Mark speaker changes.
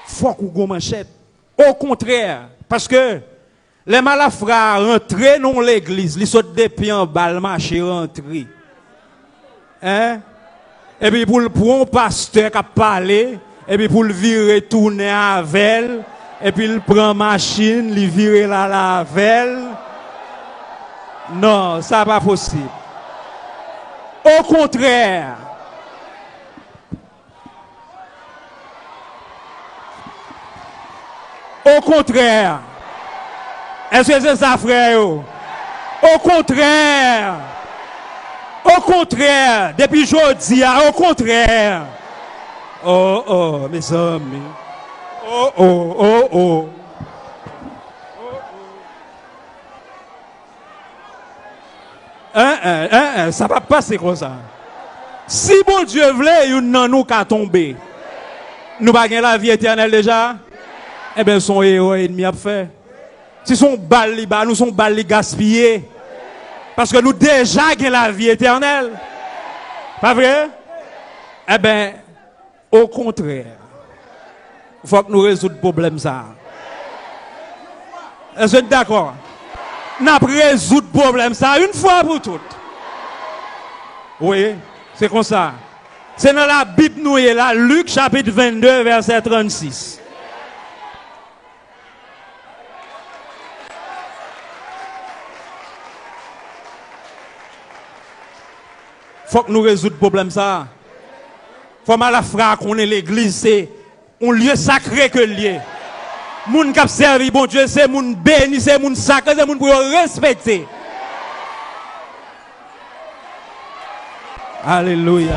Speaker 1: faut qu'on go manchette. Au contraire, parce que les malafrats rentrent dans l'église, ils sautent des pieds en bas, marcher rentrer. Hein? Et puis pour un pasteur qui a parlé, et puis pour le virer tourner avec elle, et puis il prend machine, il vire la avec. Non, ça n'est pas possible. Au contraire. Au contraire. Est-ce que c'est ça, frère? Au contraire. Au contraire. Depuis jeudi, au contraire. Oh, mes amis. Oh. Ça va passer comme ça. Si bon Dieu voulait, il n'y a nous qu'à tomber. Nous pas la vie éternelle déjà. Eh bien, son héros ennemi a fait. Si son balle nous sont balles gaspillés. Parce que nous déjà avons la vie éternelle. Pas vrai? Eh bien, au contraire. Il faut que nous résoudre le problème ça. Est-ce que vous êtes d'accord? Nous avons résoudre le problème ça une fois pour toutes. Oui, c'est comme ça. C'est dans la Bible nous est là, Luc chapitre 22, verset 36. Faut que nous résoudre le problème ça. Faut mal la frère qu'on est l'église, c'est un lieu sacré que lié. Moun qui servi bon Dieu, c'est moun béni, c'est moun sacré, c'est moun pour respecter. Alléluia.